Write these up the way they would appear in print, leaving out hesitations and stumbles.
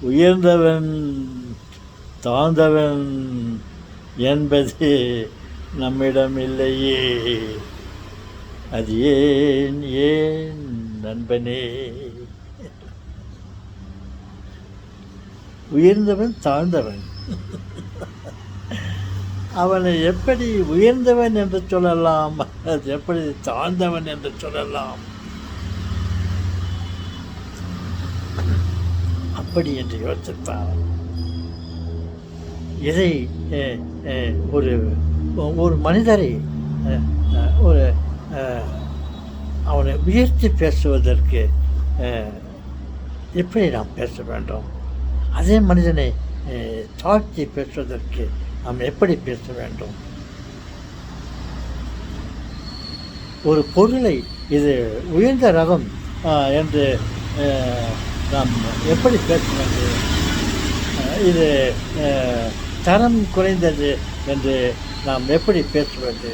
உயர்ந்தவன் தாழ்ந்தவன் என்பது நம்மிடம் இல்லையே, அது ஏன் ஏன் நண்பனே? உயர்ந்தவன் தாழ்ந்தவன், அவனை எப்படி உயர்ந்தவன் என்று சொல்லலாம், அது எப்படி தாழ்ந்தவன் என்று சொல்லலாம்? அப்படி என்று யோசித்தார். இதை ஒரு ஒரு மனிதரை ஒரு அவனை உயர்த்தி பேசுவதற்கு எப்படி நாம் பேச வேண்டும், அதே மனிதனை தாழ்த்தி பேசுவதற்கு நாம் எப்படி பேச வேண்டும்? ஒரு பொருளை இது உயர்ந்த ரகம் என்று நாம் எப்படி பேச வேண்டும், இது தரம் குறைந்தது என்று நாம் எப்படி பேசுவது?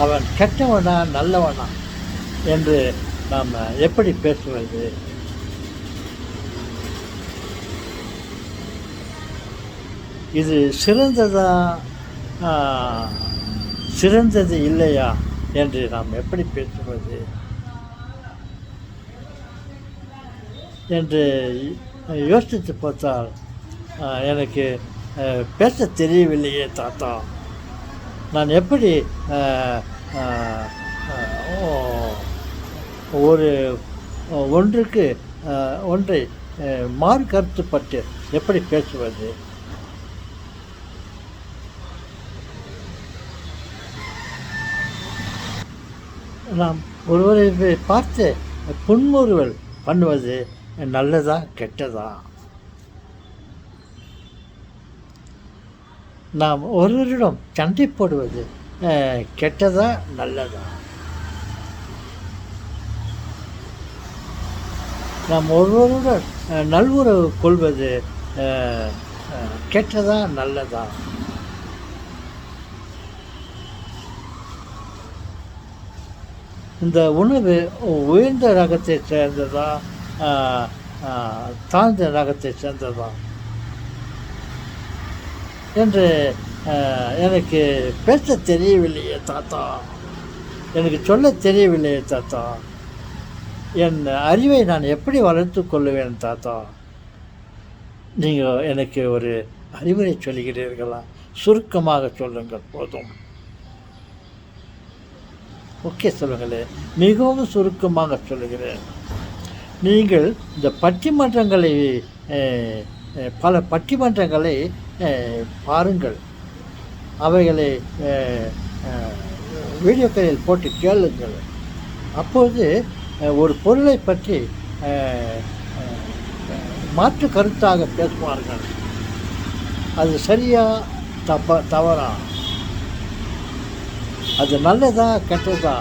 அவன் கெட்டவனா நல்லவனா என்று நாம் எப்படி பேசுவது? இது சிறந்ததா சிறந்தது இல்லையா என்று நாம் எப்படி பேசுவது என்று யோசித்து பார்த்தால் எனக்கு பேச தெரியவில்லையே தாத்தா. நான் எப்படி ஒரு ஒன்றுக்கு ஒன்றை மாறு கருத்துப்பட்டு எப்படி பேசுவது? நாம் ஒருவரை பார்த்து புன்முறுவல் பண்ணுவது நல்லதா கெட்டதா? நாம் ஒருவரிடம் சண்டை போடுவது கெட்டதா நல்லதா? நாம் ஒருவருடன் நல்வுறவு கொள்வது கெட்டதா நல்லதா? இந்த உணவு உயர்ந்த ரகத்தை சேர்ந்ததா தாழ்ந்த ரகத்தை சேர்ந்ததா என்று எனக்கு பேச தெரியவில்லையே தாத்தா, எனக்கு சொல்ல தெரியவில்லையே தாத்தா. என் அறிவை நான் எப்படி வளர்த்து கொள்ளுவேன் தாத்தா? நீங்கள் எனக்கு ஒரு அறிவுரை சொல்லுகிறீர்களா? சுருக்கமாக சொல்லுங்கள் போதும். ஓகே, சொல்லுங்களேன். மிகவும் சுருக்கமாக சொல்லுகிறேன். நீங்கள் இந்த பட்டிமன்றங்களை பல பட்டிமன்றங்களை பாருங்கள், அவைகளை வீடியோக்களில் போட்டு கேளுங்கள். அப்போது ஒரு பொருளை பற்றி மாற்று கருத்தாக பேசுவார்கள். அது சரியா தவறா, அது நல்லதா கெட்டதா,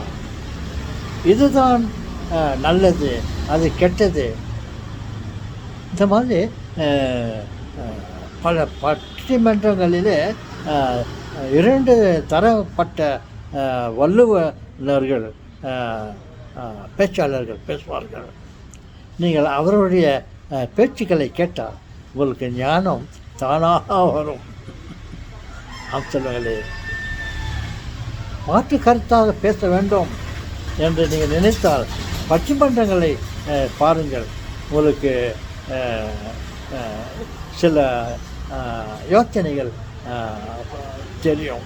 இதுதான் நல்லது அது கெட்டது, இந்த மாதிரி பல பட்டிமன்றங்களிலே இரண்டு தரப்பட்ட வல்லுநர்கள் பேச்சாளர்கள் பேசுவார்கள். நீங்கள் அவருடைய பேச்சுக்களை கேட்டால் உங்களுக்கு ஞானம் தானாக வரும். சொல்லுங்களே, மாற்று கருத்தாக பேச வேண்டும் என்று நீங்கள் நினைத்தால் பட்டிமன்றங்களை பாருங்கள். உங்களுக்கு சில யோசனைகள் தெரியும்.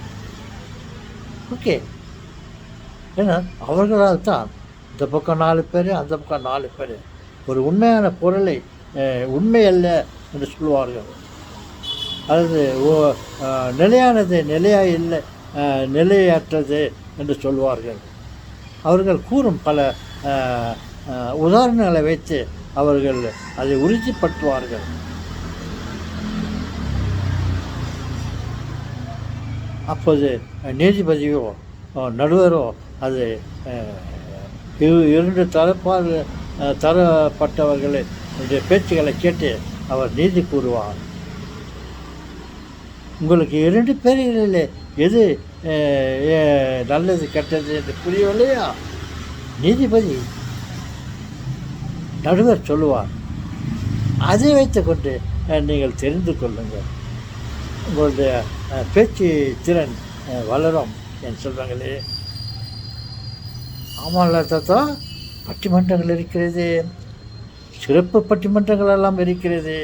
ஓகே, ஏன்னா அவர்களால் தான் இந்த பக்கம் 4 பேர் அந்த பக்கம் 4 பேர் ஒரு உண்மையான பொருளை உண்மை அல்ல என்று சொல்லுவார்கள். அல்லது நிலையானது நிலையாக இல்லை, நிலையற்றது என்று சொல்வார்கள். அவர்கள் கூறும் பல உதாரணங்களை வைத்து அவர்கள் அதை உறுதிப்படுத்துவார்கள். அப்போது நீதிபதியோ நடுவரோ அது இரண்டு தரப்பட்டவர்களுடைய பேச்சுக்களை கேட்டு அவர் நீதி கூறுவார். உங்களுக்கு 2 பேர்களில் எது நல்லது கெட்டது என்று புரியவில்லையா? நீதிபதி நடுவர் சொல்லுவார். அதை வைத்துக்கொண்டு நீங்கள் தெரிந்து கொள்ளுங்கள், உங்களுடைய பேச்சு திறன் வளரும் என்று சொல்வாங்களே. ஆமாம்ல தாத்தா, பட்டிமன்றங்கள் இருக்கிறது, சிறப்பு பட்டிமன்றங்கள் எல்லாம் இருக்கிறது,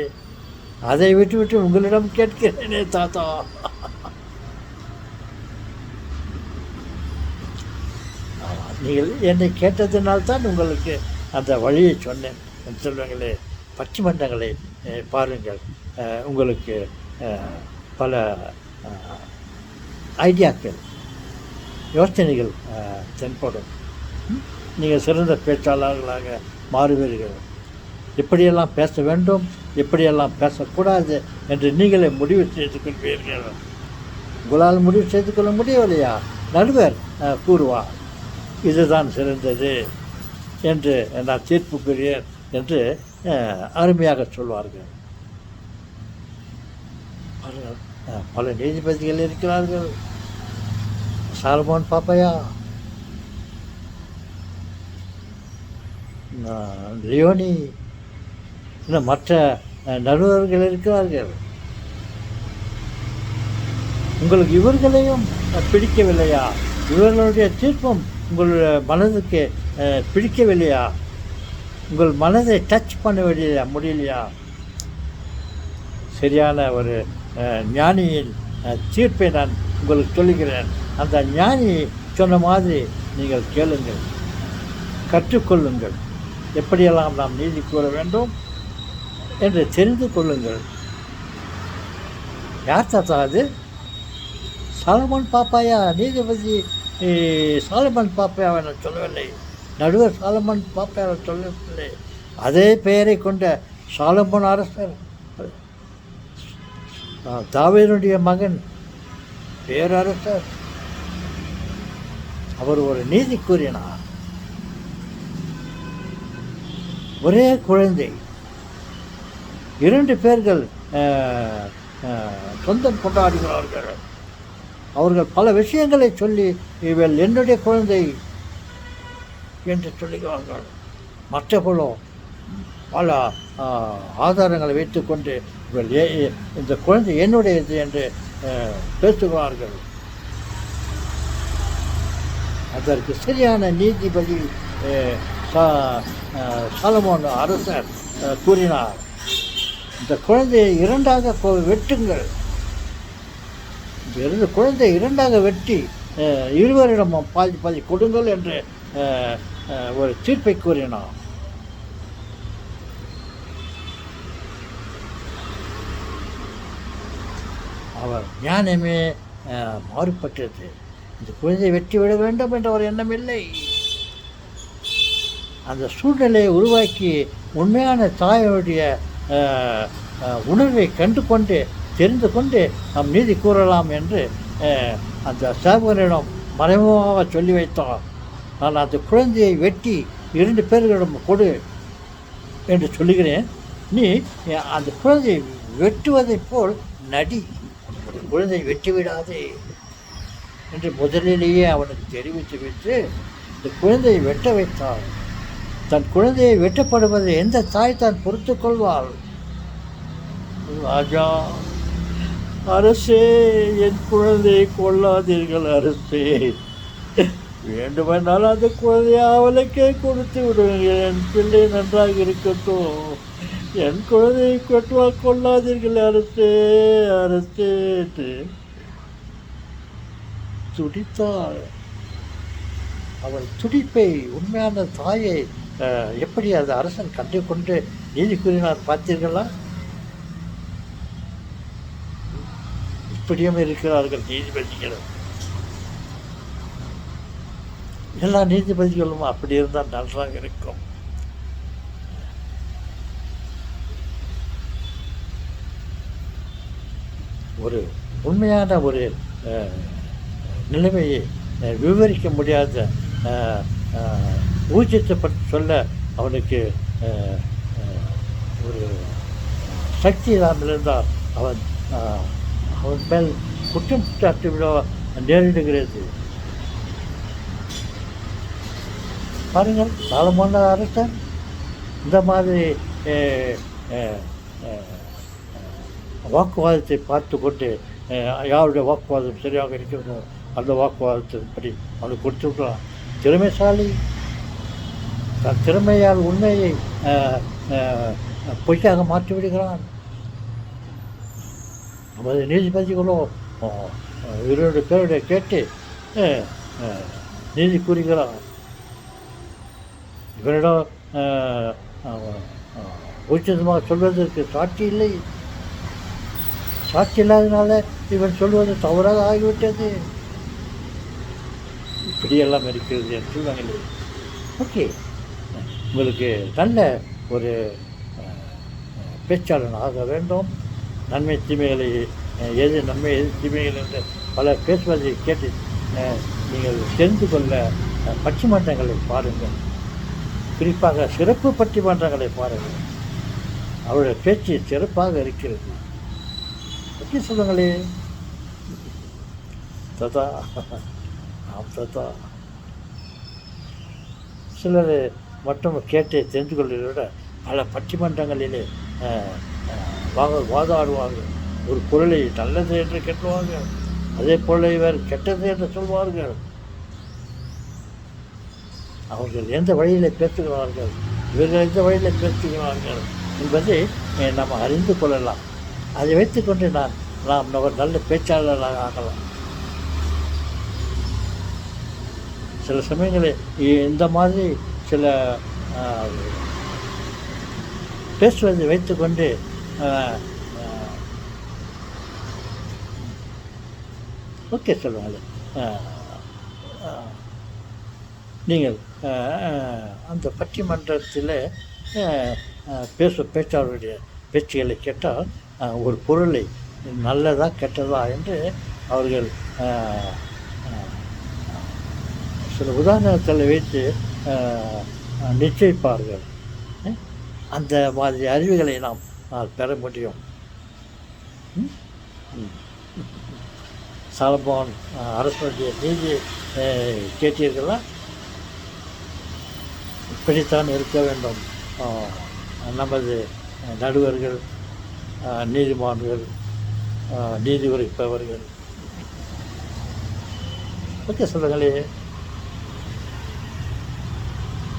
அதை விட்டு உங்களிடம் கேட்கிறேனே தாத்தா. நீங்கள் என்னை கேட்டதினால்தான் உங்களுக்கு அந்த வழியை சொன்னேன் என்று சொல்வாங்களே. பட்டிமன்றங்களை பாருங்கள், உங்களுக்கு பல ஐடியாக்கள், யோசனைகள் தென்படும். நீங்கள் சிறந்த பேச்சாளர்களாக மாறுவீர்கள். எப்படியெல்லாம் பேச வேண்டும், எப்படியெல்லாம் பேசக்கூடாது என்று நீங்களே முடிவு செய்து கொள்வீர்கள். உங்களால் முடிவு செய்து கொள்ள முடியவில்லையா? நடுவர் கூறுவார், இதுதான் சிறந்தது என்று நான் தீர்ப்புக்குரியேன் என்று அருமையாக சொல்வார்கள். பல நீதிபதிகள் இருக்கிறார்கள். சாலமோன் பாப்பையா, லியோனி, இன்னும் மற்ற நடுவர்கள் இருக்கிறார்கள். உங்களுக்கு இவர்களையும் பிடிக்கவில்லையா? இவர்களுடைய தீர்ப்பும் உங்களுடைய மனதுக்கு பிடிக்கவில்லையா? உங்கள் மனதை டச் பண்ண முடியலையா? சரியான ஒரு ஞானியின் தீர்ப்பை நான் உங்களுக்கு சொல்லுகிறேன். அந்த ஞானி சொன்ன மாதிரி நீங்கள் கேளுங்கள், கற்றுக்கொள்ளுங்கள். எப்படியெல்லாம் நாம் நீதி கூற வேண்டும் என்று தெரிந்து கொள்ளுங்கள். யார் தாத்தா அது? சாலமோன் பாப்பாயா? நீதிபதி சாலமோன் பாப்பாயாவை நான் சொல்லவில்லை, நடுவர் சாலமோன் பாப்பாயாவை சொல்லவில்லை. அதே பெயரை கொண்ட சாலமோன் அரசர், தாவீதுடைய மகன், பேரரசர், அவர் ஒரு நீதி கூறினார். ஒரே குழந்தை, 2 பேர்கள் சொந்தம் கொண்டாடுகிறார்கள். அவர்கள் பல விஷயங்களை சொல்லி, இவள் என்னுடைய குழந்தை என்று சொல்லுகிறார்கள். மற்றபோலோ பல ஆதாரங்களை வைத்துக்கொண்டு இவள் இந்த குழந்தை என்னுடையது என்று பேசுகிறார்கள். அதற்கு சரியான நீதிபதி சாலமோன் அரசர் கூறினார், இந்த குழந்தையை 2ஆக வெட்டுங்கள். இந்த குழந்தையை 2ஆக வெட்டி இருவரிடம் பாதி கொடுங்கள் என்று ஒரு தீர்ப்பை கூறினார். அவர் ஞானமே மாறுபட்டது. இந்த குழந்தையை வெட்டிவிட வேண்டும் என்ற ஒரு எண்ணம் இல்லை. அந்த சூழ்நிலையை உருவாக்கி உண்மையான தாயோடைய உணர்வை கண்டு கொண்டு தெரிந்து கொண்டு நாம் நீதி கூறலாம் என்று அந்த சேவகனிடம் மறைமுகமாக சொல்லி வைத்தார். நான் அந்த குழந்தையை வெட்டி 2 பேர்களிடம் கொடு என்று சொல்லுகிறேன், நீ அந்த குழந்தையை வெட்டுவதைப் போல் நடி, குழந்தை வெட்டிவிடாதே என்று முதலிலேயே அவனுக்கு தெரிவித்து வைத்து இந்த குழந்தையை வெட்ட வைத்தாள். தன் குழந்தையை வெட்டப்படுவதை எந்த தாய் தான் பொறுத்து கொள்வாள்? ராஜா, அரசே, என் குழந்தையை கொள்ளாதீர்கள் அரசே, வேண்டுமென்றால் அந்த குழந்தையை அவளுக்கே கொடுத்து விடுவீர்கள், என் பிள்ளை நன்றாக இருக்கட்டும், என் குழந்தையை கொள்ளாதீர்கள் அரசே, அரசே என்று துடித்தாள். அவள் துடிப்பை, உண்மையான தாயை எப்படி அந்த அரசன் கண்டு கொண்டு நீதி கூறினார் பார்த்தீர்களா? இப்படியும் இருக்கிறார்கள் நீதிபதிகள். எல்லா நீதிபதிகளும் அப்படி இருந்தால் நன்றாக இருக்கும். ஒரு உண்மையான ஒரு நிலைமையை விவரிக்க முடியாத ஊதியத்தை பற்றி சொல்ல அவனுக்கு ஒரு சக்தி இல்லாமல் இருந்தால் அவன் மேல் குற்றம் சாட்டி விட நேரிடுகிறது. பாருங்கள், சாலமோன் அரசன் இந்த மாதிரி அஹ், அஹ், அஹ், வாக்குவாதத்தை பார்த்து கொண்டு யாருடைய வாக்குவாதம் சரியாக இருக்கிறதோ அந்த வாக்குவாதத்தின்படி அவனுக்கு கொடுத்துருக்கலாம். திறமைசாலி தன் திறமையால் உண்மையை அஹ், அஹ், பொய்யாக மாற்றி விடுகிறான். நமது நீதிபதிகளோ 2 பேருடைய கேட்டு அஹ், அஹ், நீதி கூறுகிறான். இவனிடம் உச்சிதமாக சொல்வதற்கு சாட்சி இல்லை. சாட்சி இல்லாதனால இவன் சொல்வது தவறாக ஆகிவிட்டது. இப்படியெல்லாம் இருக்கிறது என் சொல்லுவாங்களே. ஓகே, உங்களுக்கு நல்ல ஒரு பேச்சாளன் ஆக வேண்டும். நன்மை தீமைகளை எது நன்மை எது தீமைகள் என்று பலர் பேசுவதை கேட்டு நீங்கள் தெரிந்து கொள்ள பட்டிமன்றங்களை பாருங்கள். குறிப்பாக சிறப்பு பட்டிமன்றங்களை பாருங்கள். அவருடைய பேச்சு சிறப்பாக இருக்கிறது. பற்றி சொல்லுங்களே. ததா ஆம் ததா. சிலர் மட்டும் கேட்டு தெரிந்து கொள்வதை விட பல பட்டிமன்றங்களிலே வாதாடுவார்கள். ஒரு பொருளை நல்லது என்று கேட்டுவார்கள், அதே பொருளை வேறு கெட்டது என்று சொல்வார்கள். அவர்கள் எந்த வழியில் பேசுகிறார்கள், இவர்கள் எந்த வழியில் பேசுகிறார்கள் என்பதை நாம் அறிந்து கொள்ளலாம். அதை வைத்துக்கொண்டு நாம் ஒரு நல்ல பேச்சாளராக ஆகலாம். சில சமயங்களில் இந்த மாதிரி சில பேசுவதை வைத்துக்கொண்டு ஓகே சொல்லுவாங்க. நீங்கள் அந்த பட்டிமன்றத்தில் பேச்சாளருடைய பேச்சுகளை கேட்டால் ஒரு பொருளை நல்லதா கெட்டதா என்று அவர்கள் சில உதாரணத்தில் வைத்து நிச்சயிப்பார்கள். அந்த மாதிரி அறிவுகளை நாம் பெற முடியும். சாலமோன் அரசனுடைய நீதி கேட்டீர்களா? இப்படித்தான் இருக்க வேண்டும் நமது நடுவர்கள், நீதிமான்கள், நீதி உரைப்பவர்கள். ஓகே சொல்லுங்களே.